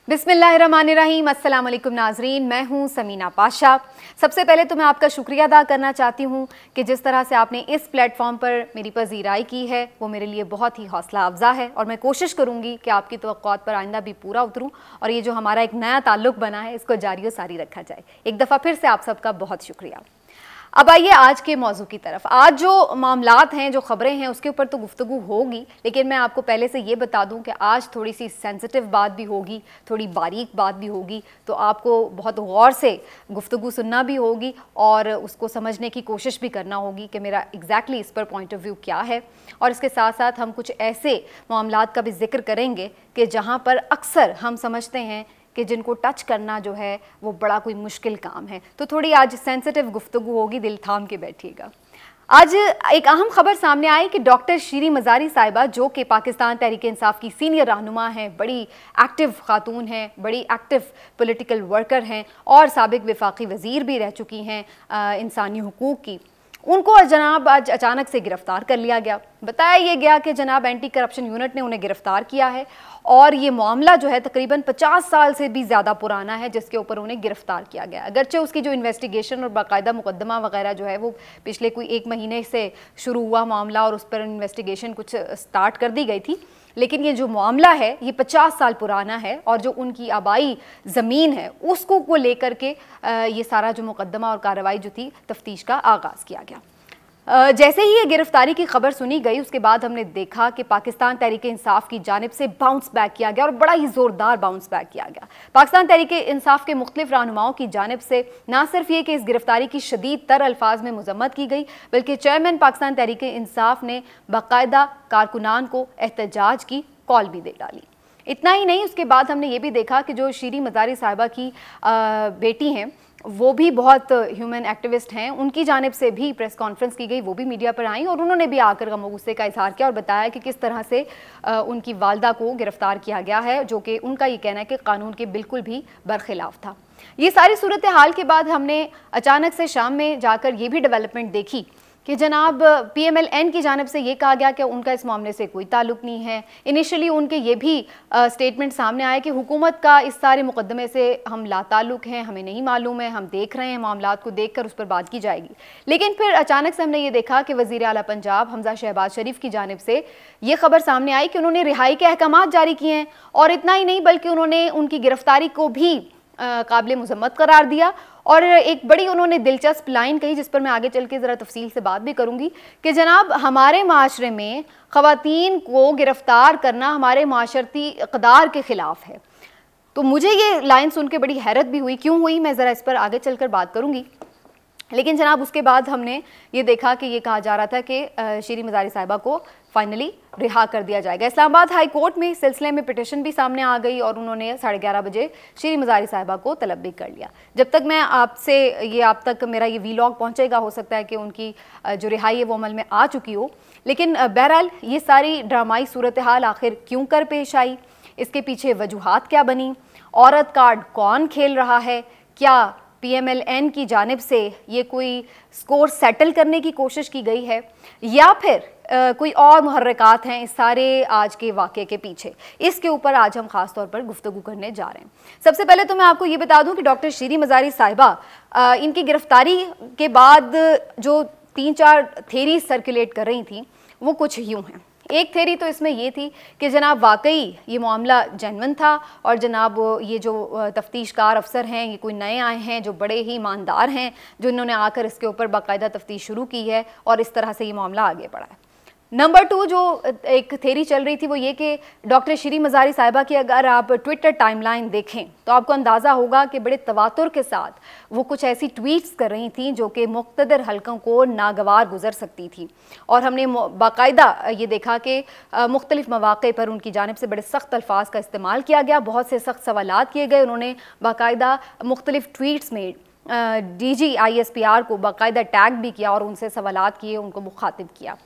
बिस्मिल्लाहिर्रहमानिर्रहीम। अस्सलाम वालेकुम नाजरीन, मैं हूं समीना पाशा। सबसे पहले तो मैं आपका शुक्रिया अदा करना चाहती हूं कि जिस तरह से आपने इस प्लेटफॉर्म पर मेरी पजीराई की है वो मेरे लिए बहुत ही हौसला अफजा है और मैं कोशिश करूंगी कि आपकी तवक्कुआत पर आइंदा भी पूरा उतरूं और ये जो हमारा एक नया ताल्लुक़ बना है इसको जारी व सारी रखा जाए। एक दफ़ा फिर से आप सबका बहुत शुक्रिया। अब आइए आज के मौजू की तरफ। आज जो मामलात हैं, जो ख़बरें हैं, उसके ऊपर तो गुफ्तगू होगी, लेकिन मैं आपको पहले से ये बता दूं कि आज थोड़ी सी सेंसिटिव बात भी होगी, थोड़ी बारीक बात भी होगी, तो आपको बहुत गौर से गुफ्तगू सुनना भी होगी और उसको समझने की कोशिश भी करना होगी कि मेरा एग्जैक्टली इस पर पॉइंट ऑफ व्यू क्या है। और इसके साथ साथ हम कुछ ऐसे मामलात का भी जिक्र करेंगे कि जहाँ पर अक्सर हम समझते हैं कि जिनको टच करना जो है वो बड़ा कोई मुश्किल काम है। तो थोड़ी आज सेंसिटिव गुफ्तगू होगी, दिल थाम के बैठिएगा। आज एक अहम खबर सामने आई कि डॉक्टर शीरी मज़ारी साहिबा, जो कि पाकिस्तान तहरीक इंसाफ की सीनियर रहनुमा हैं, बड़ी एक्टिव खातून हैं, बड़ी एक्टिव पॉलिटिकल वर्कर हैं और साबिक वफाकी वज़ीर भी रह चुकी हैं इंसानी हुकूक़ की, उनको जनाब आज अचानक से गिरफ़्तार कर लिया गया। बताया ये गया कि जनाब एंटी करप्शन यूनिट ने उन्हें गिरफ़्तार किया है और ये मामला जो है तकरीबन 50 साल से भी ज़्यादा पुराना है जिसके ऊपर उन्हें गिरफ़्तार किया गया। अगरचे उसकी जो इन्वेस्टिगेशन और बाकायदा मुकदमा वगैरह जो है वो पिछले कोई 1 महीने से शुरू हुआ मामला और उस पर इन्वेस्टिगेशन कुछ स्टार्ट कर दी गई थी, लेकिन ये जो मामला है ये 50 साल पुराना है और जो उनकी आबाई ज़मीन है उसको को लेकर के ये सारा जो मुकदमा और कार्रवाई जो थी तफ्तीश का आगाज़ किया गया। जैसे ही ये गिरफ्तारी की खबर सुनी गई उसके बाद हमने देखा कि पाकिस्तान तहरीक इंसाफ की जानिब से बाउंस बैक किया गया और बड़ा ही ज़ोरदार बाउंस बैक किया गया। पाकिस्तान तहरीक इंसाफ के मुख्तलिफ रहनुमाओं की जानिब से ना सिर्फ ये कि इस गिरफ्तारी की शदीद तर अल्फाज में मजम्मत की गई, बल्कि चेयरमैन पाकिस्तान तहरीक इंसाफ ने बाकायदा कारकुनान को एहतजाज की कॉल भी दे डाली। इतना ही नहीं, उसके बाद हमने ये भी देखा कि जो शीरी मज़ारी साहिबा की बेटी हैं वो भी बहुत ह्यूमन एक्टिविस्ट हैं, उनकी जानिब से भी प्रेस कॉन्फ्रेंस की गई, वो भी मीडिया पर आई और उन्होंने भी आकर गम गुस्से का इजहार किया और बताया कि किस तरह से उनकी वालदा को गिरफ्तार किया गया है, जो कि उनका ये कहना है कि कानून के बिल्कुल भी बरखिलाफ था। ये सारी सूरत हाल के बाद हमने अचानक से शाम में जाकर ये भी डेवलपमेंट देखी कि जनाब PMLN की जानिब से ये कहा गया कि उनका इस मामले से कोई ताल्लुक़ नहीं है। इनिशियली उनके ये भी स्टेटमेंट सामने आए कि हुकूमत का इस सारे मुकदमे से हम लाताल्लुक़ हैं, हमें नहीं मालूम है, हम देख रहे हैं, मामलात को देखकर उस पर बात की जाएगी। लेकिन फिर अचानक से हमने ये देखा कि वज़ीर आला पंजाब हमजा शहबाज शरीफ की जानिब से ये खबर सामने आई कि उन्होंने रिहाई के अहकामात जारी किए हैं और इतना ही नहीं बल्कि उन्होंने उनकी गिरफ्तारी को भी काबिल मुज़म्मत करार दिया और एक बड़ी उन्होंने दिलचस्प लाइन कही जिस पर मैं आगे चल के ज़रा तफसील से बात भी करूँगी कि जनाब हमारे माशरे में ख़वातीन को गिरफ़्तार करना हमारे माशरती इक़दार के ख़िलाफ़ है। तो मुझे ये लाइन सुन के बड़ी हैरत भी हुई। क्यों हुई, मैं ज़रा इस पर आगे चल कर बात करूँगी। लेकिन जनाब उसके बाद हमने ये देखा कि ये कहा जा रहा था कि शीरी मज़ारी साहिबा को फाइनली रिहा कर दिया जाएगा। इस्लामाबाद हाई कोर्ट में इस सिलसिले में पिटिशन भी सामने आ गई और उन्होंने 11:30 बजे शीरी मज़ारी साहिबा को तलब भी कर लिया। जब तक मैं आप तक मेरा ये वीलॉग पहुंचेगा, हो सकता है कि उनकी जो रिहाई है वो अमल में आ चुकी हो। लेकिन बहरहाल ये सारी ड्रामाई सूरत हाल आखिर क्यों कर पेश आई, इसके पीछे वजूहात क्या बनी, औरत कार्ड कौन खेल रहा है, क्या PMLN की जानिब से ये कोई स्कोर सेटल करने की कोशिश की गई है या फिर कोई और मुहर्रिकात हैं इस सारे आज के वाक़े के पीछे, इसके ऊपर आज हम ख़ास तौर पर गुफ्तगू करने जा रहे हैं। सबसे पहले तो मैं आपको ये बता दूं कि डॉक्टर शीरी मज़ारी साहिबा इनकी गिरफ्तारी के बाद जो 3-4 थेरी सर्कुलेट कर रही थी वो कुछ यूँ हैं। एक थेरी तो इसमें ये थी कि जनाब वाकई ये मामला जेन्युइन था और जनाब ये जो तफ्तीशकार अफसर हैं ये कोई नए आए हैं जो बड़े ही ईमानदार हैं, जो इन्होंने आकर इसके ऊपर बाकायदा तफ्तीश शुरू की है और इस तरह से ये मामला आगे बढ़ा है। नंबर 2 जो एक थेरी चल रही थी वो ये कि डॉक्टर शीरी मज़ारी साहिबा की अगर आप ट्विटर टाइमलाइन देखें तो आपको अंदाज़ा होगा कि बड़े तवातुर के साथ वो कुछ ऐसी ट्वीट्स कर रही थी जो कि मुख्तदर हलकों को नागवार गुजर सकती थी और हमने बाकायदा ये देखा कि मुख्तलिफ मौक़े पर उनकी जानिब से बड़े सख्त अल्फाज का इस्तेमाल किया गया, बहुत से सख्त सवालात किए गए। उन्होंने बाकायदा मुख्तलिफ ट्वीट्स में DG ISPR को बाकायदा टैग भी किया और उनसे सवालात किए, उनको मुखातिब किया।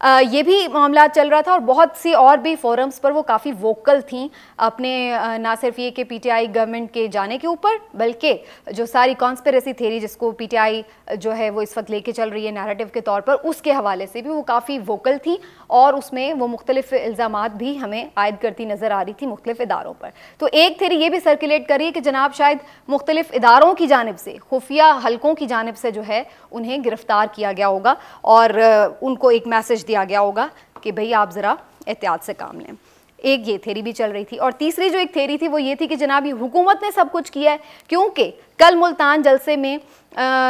ये भी मामला चल रहा था और बहुत सी और भी फोरम्स पर वो काफ़ी वोकल थी अपने ना सिर्फ ये कि पीटीआई गवर्नमेंट के जाने के ऊपर, बल्कि जो सारी कॉन्स्पिरेसी थ्योरी जिसको पीटीआई जो है वो इस वक्त लेके चल रही है नैरेटिव के तौर पर, उसके हवाले से भी वो काफ़ी वोकल थी और उसमें वो मुख्तलिफ इल्ज़ामात भी हमें आयद करती नज़र आ रही थी मुख्तलिफ इदारों पर। तो एक थ्योरी ये भी सर्कुलेट कर रही है कि जनाब शायद मुख्तलिफ इदारों की जानिब से, खुफिया हलकों की जानिब से जो है उन्हें गिरफ्तार किया गया होगा और उनको एक मैसेज दिया गया होगा कि भाई आप ज़रा एहतियात से काम लें। एक ये थ्योरी भी चल रही थी और तीसरी जो एक थ्योरी थी वो ये थी कि जनाब ये हुकूमत ने सब कुछ किया है, क्योंकि कल मुल्तान जलसे में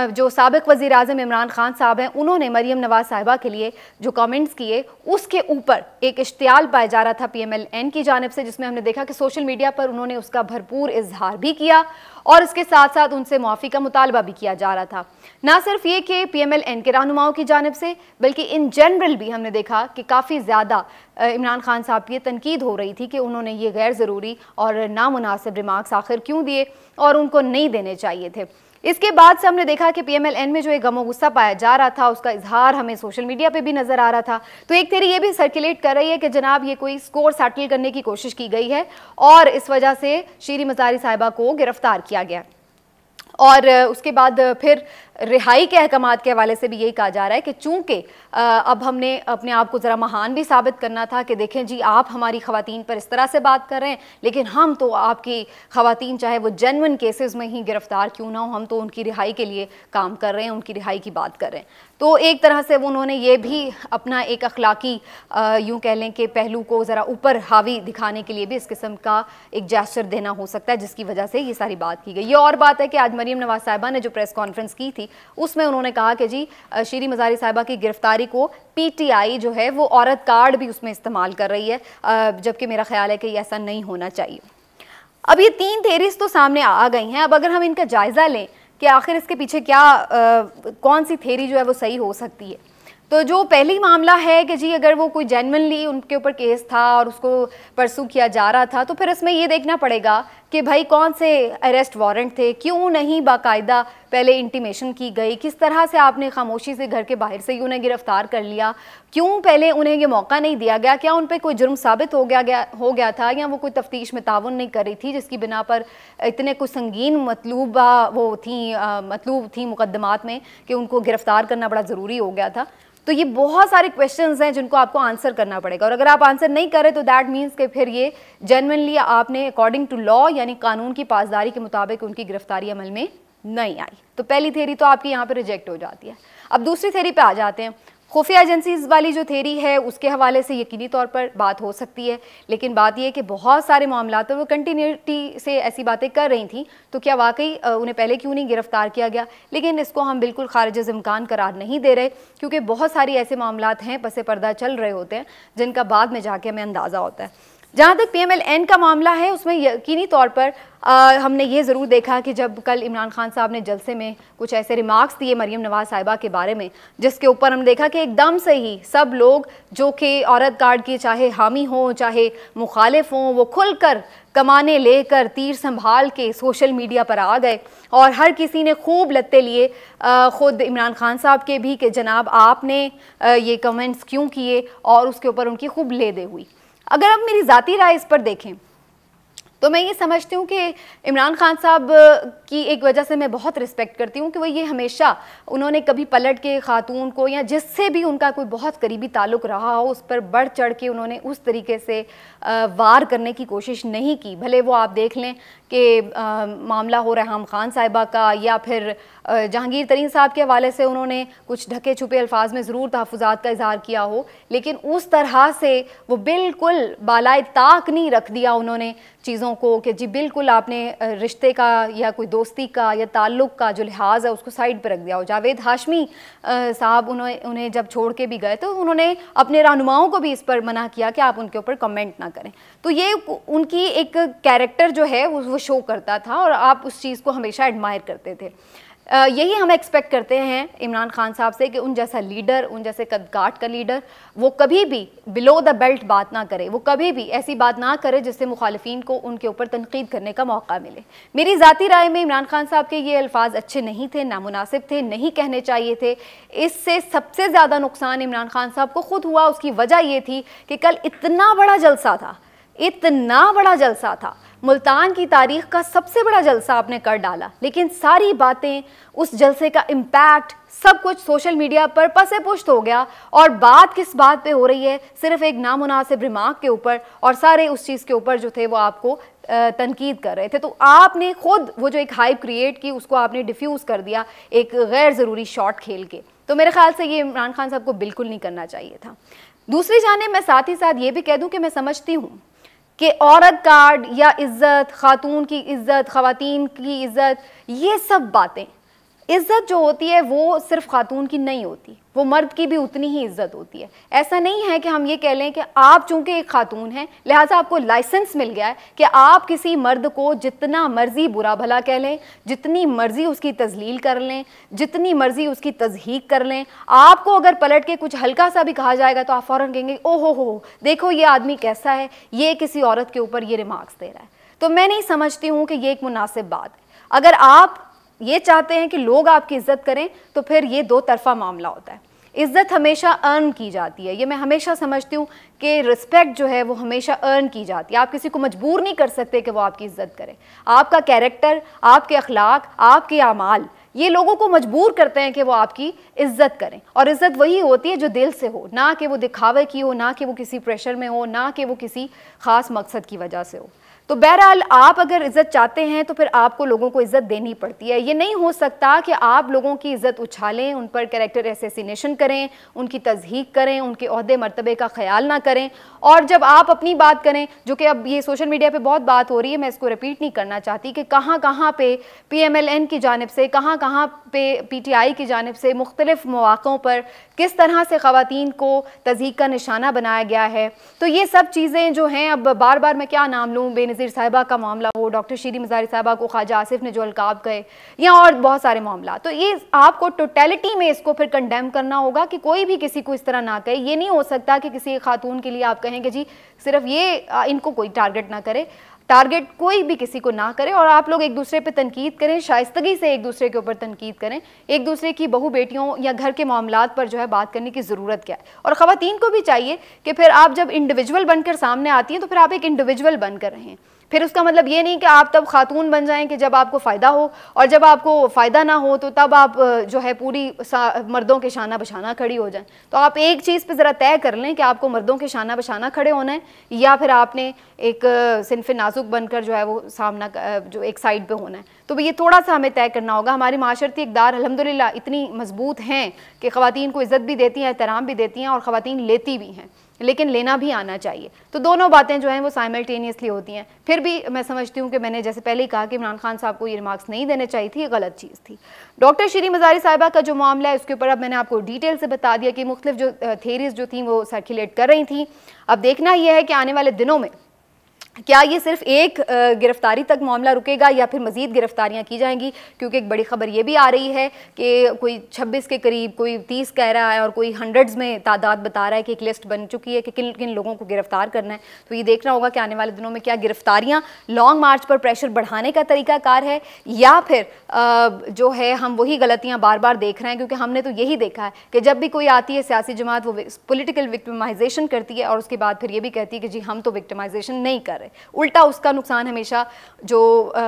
जो साबिक वज़ीर आज़म इमरान खान साहब हैं उन्होंने मरीम नवाज़ साहिबा के लिए जो कमेंट्स किए उसके ऊपर एक इश्तियाल पाया जा रहा था PMLN की जानिब से, जिसमें हमने देखा कि सोशल मीडिया पर उन्होंने उसका भरपूर इजहार भी किया और इसके साथ साथ उनसे मुआफ़ी का मुतालबा भी किया जा रहा था। ना सिर्फ ये कि PMLN के रहनुमाओं की जानिब से, बल्कि इन जनरल भी हमने देखा कि काफ़ी ज़्यादा इमरान खान साहब की तनकीद हो रही थी कि उन्होंने ये गैर ज़रूरी और नामुनासिब रिमार्क्स आखिर क्यों दिए और उनको नहीं देने चाहिए थे। इसके बाद से हमने देखा कि PMLN में जो एक गमो गुस्सा पाया जा रहा था उसका इजहार हमें सोशल मीडिया पे भी नज़र आ रहा था। तो एक थ्योरी ये भी सर्कुलेट कर रही है कि जनाब ये कोई स्कोर सेटल करने की कोशिश की गई है और इस वजह से शीरी मज़ारी साहिबा को गिरफ्तार किया गया और उसके बाद फिर रिहाई के अहकामात के हवाले से भी यही कहा जा रहा है कि चूंकि अब हमने अपने आप को ज़रा महान भी साबित करना था कि देखें जी आप हमारी ख़वातीन पर इस तरह से बात कर रहे हैं, लेकिन हम तो आपकी ख़वातीन चाहे वो जेन्युइन केसेस में ही गिरफ्तार क्यों ना हो, हम तो उनकी रिहाई के लिए काम कर रहे हैं, उनकी रिहाई की बात कर रहे हैं। तो एक तरह से उन्होंने ये भी अपना एक अखलाकी यूँ कह लें कि पहलू को ज़रा ऊपर हावी दिखाने के लिए भी इस किस्म का एक जेस्चर देना हो सकता है, जिसकी वजह से ये सारी बात की गई। ये और बात है कि आज मरीम नवाज़ साहिबा ने जो प्रेस कॉन्फ्रेंस की थी उसमें उन्होंने कहा कि जी शीरी मज़ारी साहिबा की गिरफ्तारी को PTI जो है वो औरत कार्ड भी उसमें इस्तेमाल कर रही है, जबकि मेरा ख्याल है कि ऐसा नहीं होना चाहिए। अब ये तीन थ्योरीज तो सामने आ गई हैं। अब अगर हम इनका जायज़ा लें कि आखिर इसके पीछे क्या कौन सी थ्योरी जो है वो सही हो सकती है, तो जो पहली मामला है कि जी अगर वो कोई जेन्युइनली उनके ऊपर केस था और उसको परसू किया जा रहा था, तो फिर इसमें ये देखना पड़ेगा कि भाई कौन से अरेस्ट वारंट थे, क्यों नहीं बाकायदा पहले इंटीमेशन की गई, किस तरह से आपने खामोशी से घर के बाहर से ही उन्हें गिरफ्तार कर लिया, क्यों पहले उन्हें ये मौका नहीं दिया गया, क्या उन पर कोई जुर्म साबित हो गया था या वो कोई तफ्तीश में ताउन नहीं कर रही थी जिसकी बिना पर इतने कुछ संगीन मतलूब थी मुकदमात में कि उनको गिरफ्तार करना बड़ा ज़रूरी हो गया था। तो ये बहुत सारे क्वेश्चंस हैं जिनको आपको आंसर करना पड़ेगा और अगर आप आंसर नहीं करें तो दैट मीन्स कि फिर ये जेन्युइनली आपने अकॉर्डिंग टू लॉ यानी कानून की पासदारी के मुताबिक उनकी गिरफ्तारी अमल में नहीं आई। तो पहली थ्योरी तो आपकी यहाँ पे रिजेक्ट हो जाती है। अब दूसरी थ्योरी पे आ जाते हैं। खुफिया एजेंसीज वाली जो थ्योरी है उसके हवाले से यकीनी तौर पर बात हो सकती है, लेकिन बात यह है कि बहुत सारे मामला तो वो कंटिन्यूटी से ऐसी बातें कर रही थी, तो क्या वाकई उन्हें पहले क्यों नहीं गिरफ्तार किया गया। लेकिन इसको हम बिल्कुल खारिज इम्कान करार नहीं दे रहे, क्योंकि बहुत सारी ऐसे मामलात हैं पसे पर्दा चल रहे होते हैं जिनका बाद में जाके हमें अंदाज़ा होता है। जहाँ तक PMLN का मामला है उसमें यकीनी तौर पर हमने ये ज़रूर देखा कि जब कल इमरान खान साहब ने जलसे में कुछ ऐसे रिमार्क्स दिए मरीम नवाज़ साहिबा के बारे में, जिसके ऊपर हमने देखा कि एकदम से ही सब लोग जो कि औरत कार्ड के चाहे हामी हों चाहे मुखालिफ हों, वो खुलकर कमाने लेकर तीर संभाल के सोशल मीडिया पर आ गए और हर किसी ने खूब लत्ते लिए, ख़ुद इमरान खान साहब के भी कि जनाब आपने ये कमेंट्स क्यों किए और उसके ऊपर उनकी खूब लेदे हुई। अगर आप मेरी ज़ाती राय इस पर देखें तो मैं ये समझती हूँ कि इमरान खान साहब की एक वजह से मैं बहुत रिस्पेक्ट करती हूँ कि वो ये हमेशा उन्होंने कभी पलट के ख़ातून को या जिससे भी उनका कोई बहुत करीबी ताल्लुक़ रहा हो उस पर बढ़ चढ़ के उन्होंने उस तरीके से वार करने की कोशिश नहीं की। भले वो आप देख लें कि मामला हो रेहाम खान साहिबा का या फिर जहांगीर तरीन साहब के हवाले से उन्होंने कुछ ढके छुपे अल्फाज में ज़रूर तहफ़्फ़ुज़ात का इज़हार किया हो, लेकिन उस तरह से वो बिल्कुल बालाए ताक नहीं रख दिया उन्होंने चीज़ों को कि जी बिल्कुल आपने रिश्ते का या कोई दोस्ती का या ताल्लुक़ का जो लिहाज है उसको साइड पर रख दिया हो। जावेद हाशमी साहब उन्हें जब छोड़ के भी गए तो उन्होंने अपने रहनुमाओं को भी इस पर मना किया कि आप उनके ऊपर कमेंट ना करें। तो ये उनकी एक कैरेक्टर जो है वो शो करता था और आप उस चीज़ को हमेशा एडमायर करते थे। यही हम एक्सपेक्ट करते हैं इमरान खान साहब से कि उन जैसा लीडर, उन जैसे कदकाठ का लीडर वो कभी भी बिलो द बेल्ट बात ना करे, वो कभी भी ऐसी बात ना करे जिससे मुखालिफिन को उनके ऊपर तनकीद करने का मौका मिले। मेरी ज़ाती राय में इमरान खान साहब के ये अल्फाज अच्छे नहीं थे, नामुनासिब थे, नहीं कहने चाहिए थे। इससे सबसे ज़्यादा नुकसान इमरान खान साहब को खुद हुआ। उसकी वजह ये थी कि कल इतना बड़ा जलसा था, इतना बड़ा जलसा था, मुल्तान की तारीख का सबसे बड़ा जलसा आपने कर डाला, लेकिन सारी बातें, उस जलसे का इम्पैक्ट, सब कुछ सोशल मीडिया पर पसे पुश्त हो गया। और बात किस बात पे हो रही है? सिर्फ एक नामुनासिब रिमार्क के ऊपर, और सारे उस चीज़ के ऊपर जो थे वो आपको तनकीद कर रहे थे। तो आपने खुद वो जो एक हाइप क्रिएट की उसको आपने डिफ्यूज़ कर दिया एक गैर ज़रूरी शॉट खेल के। तो मेरे ख्याल से ये इमरान खान साहब को बिल्कुल नहीं करना चाहिए था। दूसरी जानिब मैं साथ ही साथ ये भी कह दूँ कि मैं समझती हूँ कि औरत कार्ड या इज़्ज़त, खातून की इज़्ज़त, ख़वातीन की इज़्ज़त, ये सब बातें, इज़्ज़त जो होती है वो सिर्फ खातून की नहीं होती, वो मर्द की भी उतनी ही इज़्ज़त होती है। ऐसा नहीं है कि हम ये कह लें कि आप चूँकि एक खातून हैं लिहाजा आपको लाइसेंस मिल गया है कि आप किसी मर्द को जितना मर्जी बुरा भला कह लें, जितनी मर्जी उसकी तज़लील कर लें, जितनी मर्जी उसकी तज़हीक कर लें। आपको अगर पलट के कुछ हल्का सा भी कहा जाएगा तो आप फ़ौरन कहेंगे ओहो हो, देखो ये आदमी कैसा है, ये किसी औरत के ऊपर ये रिमार्क्स दे रहा है। तो मैं नहीं समझती हूँ कि ये एक मुनासिब बात है। अगर आप ये चाहते हैं कि लोग आपकी इज्जत करें तो फिर ये दो तरफा मामला होता है। इज्जत हमेशा अर्न की जाती है, ये मैं हमेशा समझती हूँ कि रिस्पेक्ट जो है वो हमेशा अर्न की जाती है। आप किसी को मजबूर नहीं कर सकते कि वो आपकी इज्जत करे। आपका कैरेक्टर, आपके अखलाक, आपके आमाल, ये लोगों को मजबूर करते हैं कि वो आपकी इज्जत करें। और इज्जत वही होती है जो दिल से हो, ना कि वो दिखावे की हो, ना कि वो किसी प्रेशर में हो, ना कि वो किसी ख़ास मकसद की वजह से हो। तो बहरहाल आप अगर इज़्ज़त चाहते हैं तो फिर आपको लोगों को इज़्ज़त देनी पड़ती है। ये नहीं हो सकता कि आप लोगों की इज़्ज़त उछालें, उन पर कैरेक्टर असैसिनेशन करें, उनकी तज़हीक करें, उनके ओहदे मर्तबे का ख्याल ना करें। और जब आप अपनी बात करें, जो कि अब ये सोशल मीडिया पे बहुत बात हो रही है, मैं इसको रिपीट नहीं करना चाहती कि कहाँ कहाँ पे PMLN की जानिब से, कहाँ कहाँ पे PTI की जानिब से मुख्तलिफ मौक़ों पर किस तरह से ख़वातीन को तज़हीक का निशाना बनाया गया है। तो ये सब चीज़ें जो हैं, अब बार बार मैं क्या नाम लूँ, बेनज़ीर साहिबा का मामला हो, डॉक्टर शीरी मज़ारी साहिबा को ख्वाजा आसिफ ने जो अलकाब कहे, या और बहुत सारे मामला। तो ये आपको टोटलिटी में इसको फिर कंडेम करना होगा कि कोई भी किसी को इस तरह ना कहे। ये नहीं हो सकता कि किसी खातून के लिए आप कहें कि जी सिर्फ ये इनको कोई टारगेट ना करे, टारगेट कोई भी किसी को ना करे, और आप लोग एक दूसरे पे तनकीद करें, शाइस्तगी से एक दूसरे के ऊपर तनकीद करें। एक दूसरे की बहू बेटियों या घर के मामलात पर जो है बात करने की ज़रूरत क्या है। और ख़वातीन को भी चाहिए कि फिर आप जब इंडिविजुअल बनकर सामने आती हैं तो फिर आप एक इंडिविजुअल बनकर रहें। फिर उसका मतलब ये नहीं कि आप तब खातून बन जाएं कि जब आपको फ़ायदा हो, और जब आपको फ़ायदा ना हो तो तब आप जो है पूरी मर्दों के शाना बशाना खड़ी हो जाएं। तो आप एक चीज़ पे ज़रा तय कर लें कि आपको मर्दों के शाना बशाना खड़े होना है, या फिर आपने एक सिनफ़े नाजुक बनकर जो है वो सामना जो एक साइड पे होना है। तो ये थोड़ा सा हमें तय करना होगा। हमारी माशरती इक़दार अल्हम्दुलिल्लाह इतनी मजबूत हैं कि ख़वातीन को इज़्ज़त भी देती हैं, एहतराम भी देती हैं, और ख़वातीन लेती भी हैं, लेकिन लेना भी आना चाहिए। तो दोनों बातें जो हैं वो साइमल्टेनियसली होती हैं। फिर भी मैं समझती हूँ कि मैंने जैसे पहले ही कहा कि इमरान खान साहब को ये रिमार्क्स नहीं देने चाहिए थी, ये गलत चीज़ थी। डॉक्टर शीरी मज़ारी साहिबा का जो मामला है उसके ऊपर अब मैंने आपको डिटेल से बता दिया कि मुख्तलिफ जो थेरीज जो थी वो सर्कुलेट कर रही थी। अब देखना यह है कि आने वाले दिनों में क्या ये सिर्फ एक गिरफ्तारी तक मामला रुकेगा या फिर मज़ीद गिरफ्तारियां की जाएंगी, क्योंकि एक बड़ी खबर ये भी आ रही है कि कोई 26 के करीब, कोई 30 कह रहा है, और कोई हंड्रेड्स में तादाद बता रहा है कि एक लिस्ट बन चुकी है कि किन किन लोगों को गिरफ्तार करना है। तो ये देखना होगा कि आने वाले दिनों में क्या गिरफ्तारियाँ लॉन्ग मार्च पर प्रेशर बढ़ाने का तरीक़ाकार है, या फिर जो है हम वही गलतियाँ बार बार देख रहे हैं। क्योंकि हमने तो यही देखा है कि जब भी कोई आती है सियासी जमात, वो पोलिटिकल विक्टिमाइजेशन करती है, और उसके बाद फिर ये भी कहती है कि जी हम तो विक्टिमाइजेशन नहीं कर रहे। उल्टा उसका नुकसान हमेशा जो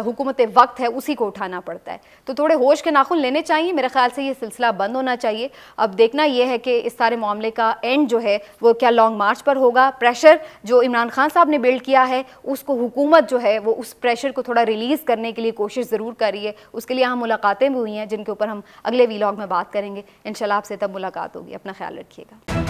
हुकूमत वक्त है उसी को उठाना पड़ता है। तो थोड़े होश के नाखून लेने चाहिए। मेरे ख्याल से ये सिलसिला बंद होना चाहिए। अब देखना यह है कि इस सारे मामले का एंड जो है वो क्या लॉन्ग मार्च पर होगा। प्रेशर जो इमरान खान साहब ने बिल्ड किया है उसको हुकूमत जो है वो उस प्रेशर को थोड़ा रिलीज़ करने के लिए कोशिश ज़रूर कर रही है। उसके लिए हम मुलाकातें भी हुई हैं जिनके ऊपर हम अगले वीलॉग में बात करेंगे। इंशाल्लाह आपसे तब मुलाकात होगी। अपना ख्याल रखिएगा।